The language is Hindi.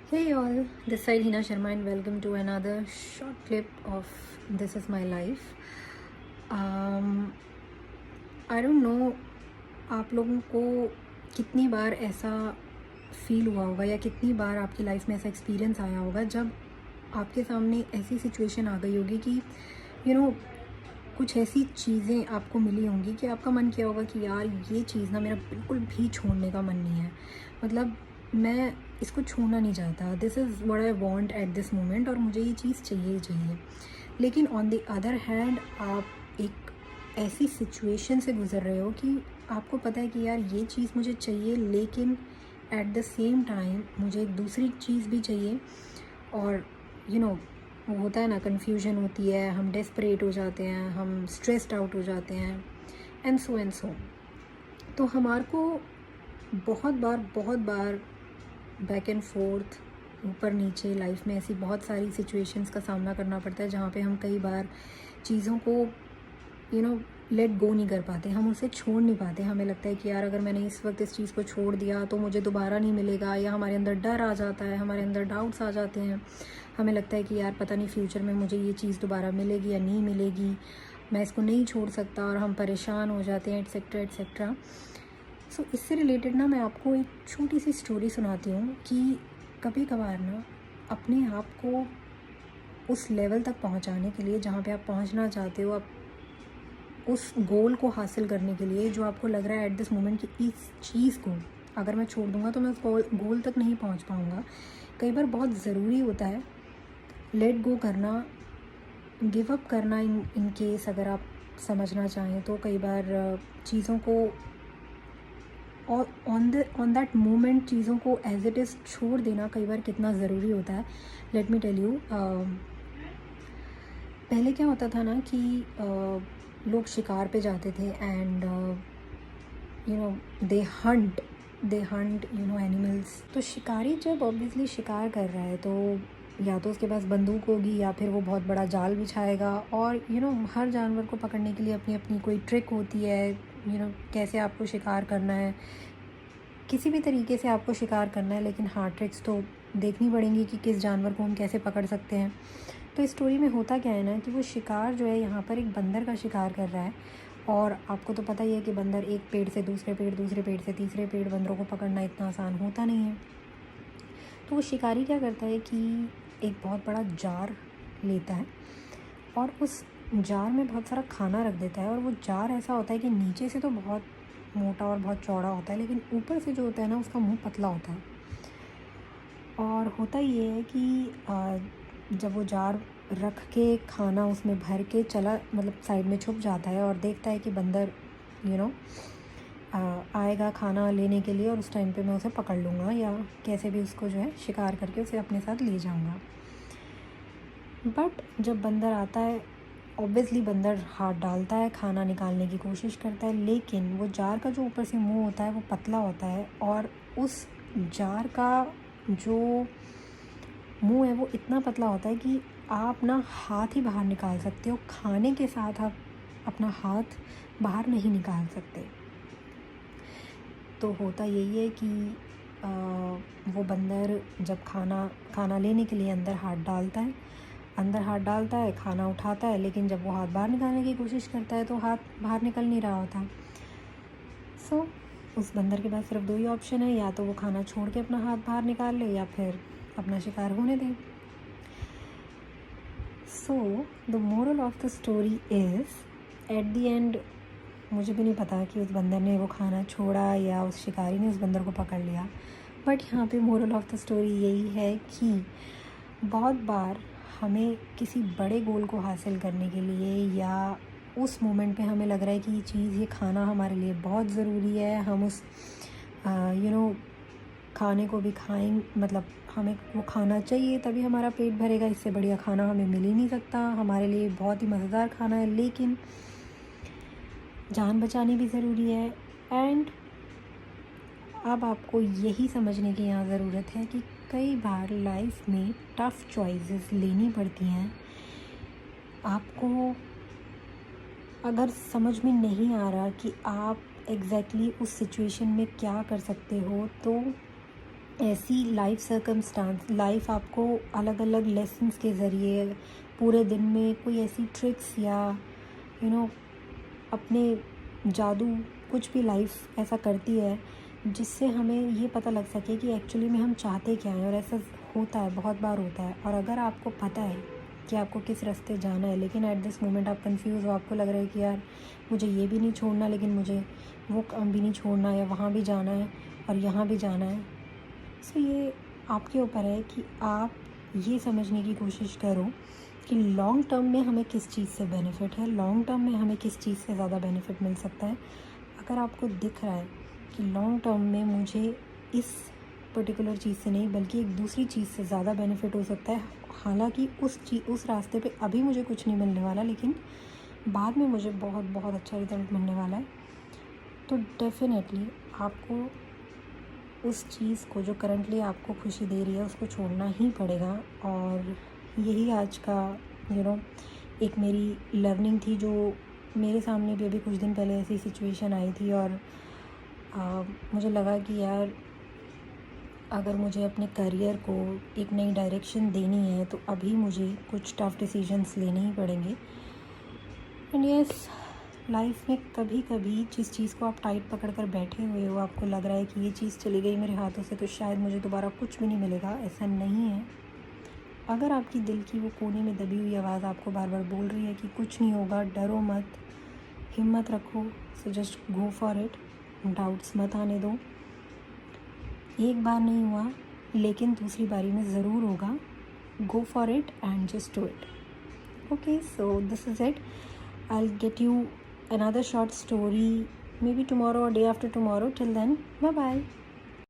Hey all, this side Hina Sharma and welcome to another short clip of This Is My Life. I don't know आप लोगों को कितनी बार ऐसा फील हुआ होगा या कितनी बार आपकी लाइफ में ऐसा एक्सपीरियंस आया होगा जब आपके सामने ऐसी सिचुएशन आ गई होगी कि कुछ ऐसी चीज़ें आपको मिली होंगी कि आपका मन किया होगा कि यार ये चीज़ ना मेरा बिल्कुल भी छोड़ने का मन नहीं है, मतलब मैं इसको छोड़ना नहीं चाहता, this is what I want at this moment और मुझे ये चीज़ चाहिए ही चाहिए। लेकिन ऑन द अदर हैंड आप एक ऐसी सिचुएशन से गुज़र रहे हो कि आपको पता है कि यार ये चीज़ मुझे चाहिए, लेकिन एट द सेम टाइम मुझे एक दूसरी चीज़ भी चाहिए और वो होता है ना, कन्फ्यूजन होती है, हम डेस्परेट हो जाते हैं, हम स्ट्रेस्ड आउट हो जाते हैं एंड सो। तो हमारे को बहुत बार बैक एंड फोर्थ, ऊपर नीचे लाइफ में ऐसी बहुत सारी सिचुएशंस का सामना करना पड़ता है जहाँ पे हम कई बार चीज़ों को लेट गो नहीं कर पाते, हम उसे छोड़ नहीं पाते। हमें लगता है कि यार अगर मैंने इस वक्त इस चीज़ को छोड़ दिया तो मुझे दोबारा नहीं मिलेगा, या हमारे अंदर डर आ जाता है, हमारे अंदर डाउट्स आ जाते हैं। हमें लगता है कि यार पता नहीं फ्यूचर में मुझे ये चीज़ दोबारा मिलेगी या नहीं मिलेगी, मैं इसको नहीं छोड़ सकता, और हम परेशान हो जाते हैं एट्सेट्रा एट्सेट्रा। सो इससे रिलेटेड ना मैं आपको एक छोटी सी स्टोरी सुनाती हूँ कि कभी कभार ना अपने आप को उस लेवल तक पहुँचाने के लिए जहाँ पे आप पहुँचना चाहते हो, आप उस गोल को हासिल करने के लिए जो आपको लग रहा है एट दिस मोमेंट कि इस चीज़ को अगर मैं छोड़ दूँगा तो मैं उस गोल तक नहीं पहुँच पाऊँगा। कई बार बहुत ज़रूरी होता है लेट गो करना, गिव अप करना, इन केस अगर आप समझना चाहें तो। कई बार चीज़ों को और ऑन दैट मोमेंट चीज़ों को एज इट इज़ छोड़ देना कई बार कितना ज़रूरी होता है। लेट मी टेल यू, पहले क्या होता था ना कि लोग शिकार पे जाते थे एंड दे हंट एनिमल्स। तो शिकारी जब ऑब्वियसली शिकार कर रहा है तो या तो उसके पास बंदूक होगी या फिर वो बहुत बड़ा जाल बिछाएगा, और हर जानवर को पकड़ने के लिए अपनी अपनी कोई ट्रिक होती है, कैसे आपको शिकार करना है, किसी भी तरीके से आपको शिकार करना है। लेकिन हाँ, ट्रिक्स तो देखनी पड़ेंगी कि किस जानवर को हम कैसे पकड़ सकते हैं। तो इस स्टोरी में होता क्या है ना कि वो शिकार जो है यहाँ पर एक बंदर का शिकार कर रहा है, और आपको तो पता ही है कि बंदर एक पेड़ से दूसरे पेड़, दूसरे पेड़ से तीसरे पेड़, बंदरों को पकड़ना इतना आसान होता नहीं है। तो वो शिकारी क्या करता है कि एक बहुत बड़ा जार लेता है और उस जार में बहुत सारा खाना रख देता है। और वो जार ऐसा होता है कि नीचे से तो बहुत मोटा और बहुत चौड़ा होता है, लेकिन ऊपर से जो होता है ना उसका मुंह पतला होता है। और होता ये है कि जब वो जार रख के खाना उसमें भर के चला, मतलब साइड में छुप जाता है और देखता है कि बंदर आएगा खाना लेने के लिए, और उस टाइम पे मैं उसे पकड़ लूँगा या कैसे भी उसको जो है शिकार करके उसे अपने साथ ले जाऊँगा। बट जब बंदर आता है, ऑब्वियसली बंदर हाथ डालता है, खाना निकालने की कोशिश करता है, लेकिन वो जार का जो ऊपर से मुंह होता है वो पतला होता है, और उस जार का जो मुंह है वो इतना पतला होता है कि आप ना हाथ ही बाहर निकाल सकते हो, खाने के साथ आप अपना हाथ बाहर नहीं निकाल सकते। तो होता यही है कि वो बंदर जब खाना लेने के लिए अंदर हाथ डालता है, खाना उठाता है, लेकिन जब वो हाथ बाहर निकालने की कोशिश करता है तो हाथ बाहर निकल नहीं रहा होता। सो उस बंदर के पास सिर्फ दो ही ऑप्शन है, या तो वो खाना छोड़ के अपना हाथ बाहर निकाल ले या फिर अपना शिकार होने दे। So the moral of the story is, at the end मुझे भी नहीं पता कि उस बंदर ने वो खाना छोड़ा या उस शिकारी ने उस बंदर को पकड़ लिया, बट यहाँ पे मोरल ऑफ द स्टोरी यही है कि बहुत बार हमें किसी बड़े गोल को हासिल करने के लिए, या उस मोमेंट पे हमें लग रहा है कि ये चीज़, ये खाना हमारे लिए बहुत ज़रूरी है, हम उस खाने को भी खाएं, मतलब हमें वो खाना चाहिए तभी हमारा पेट भरेगा, इससे बढ़िया खाना हमें मिल ही नहीं सकता, हमारे लिए बहुत ही मज़ेदार खाना है, लेकिन जान बचानी भी ज़रूरी है। एंड अब आपको यही समझने की यहाँ ज़रूरत है कि कई बार लाइफ में टफ़ चॉइसेस लेनी पड़ती हैं। आपको अगर समझ में नहीं आ रहा कि आप एग्जैक्टली उस सिचुएशन में क्या कर सकते हो, तो ऐसी लाइफ सर्कमस्टांस, लाइफ आपको अलग अलग लेसन्स के ज़रिए पूरे दिन में कोई ऐसी ट्रिक्स या अपने जादू कुछ भी लाइफ ऐसा करती है जिससे हमें ये पता लग सके कि एक्चुअली में हम चाहते क्या हैं। और ऐसा होता है, बहुत बार होता है। और अगर आपको पता है कि आपको किस रास्ते जाना है, लेकिन एट दिस मोमेंट आप कंफ्यूज हो, आपको लग रहा है कि यार मुझे ये भी नहीं छोड़ना, लेकिन मुझे वो काम भी नहीं छोड़ना, या वहाँ भी जाना है और यहाँ भी जाना है। सो ये आपके ऊपर है कि आप ये समझने की कोशिश करो कि लॉन्ग टर्म में हमें किस चीज़ से बेनिफिट है, लॉन्ग टर्म में हमें किस चीज़ से ज़्यादा बेनिफिट मिल सकता है। अगर आपको दिख रहा है कि लॉन्ग टर्म में मुझे इस पर्टिकुलर चीज़ से नहीं बल्कि एक दूसरी चीज़ से ज़्यादा बेनिफिट हो सकता है, हालांकि उस रास्ते पे अभी मुझे कुछ नहीं मिलने वाला, लेकिन बाद में मुझे बहुत बहुत अच्छा रिजल्ट मिलने वाला है, तो डेफिनेटली आपको उस चीज़ को जो करंटली आपको खुशी दे रही है उसको छोड़ना ही पड़ेगा। और यही आज का एक मेरी लर्निंग थी, जो मेरे सामने भी अभी कुछ दिन पहले ऐसी सिचुएशन आई थी। और मुझे लगा कि यार अगर मुझे अपने करियर को एक नई डायरेक्शन देनी है तो अभी मुझे कुछ टफ़ डिसीजंस लेने ही पड़ेंगे। एंड यस, लाइफ में कभी कभी जिस चीज़ को आप टाइट पकड़ कर बैठे हुए हो, आपको लग रहा है कि ये चीज़ चली गई मेरे हाथों से तो शायद मुझे दोबारा कुछ भी नहीं मिलेगा, ऐसा नहीं है। अगर आपकी दिल की वो कोने में दबी हुई आवाज़ आपको बार बार बोल रही है कि कुछ नहीं होगा, डरो मत, हिम्मत रखो, so just go for it, doubts मत आने दो। एक बार नहीं हुआ लेकिन दूसरी बारी में ज़रूर होगा। Go for it and just do it. Okay, so this is it. I'll get you another short story maybe tomorrow or day after tomorrow. Till then, bye bye.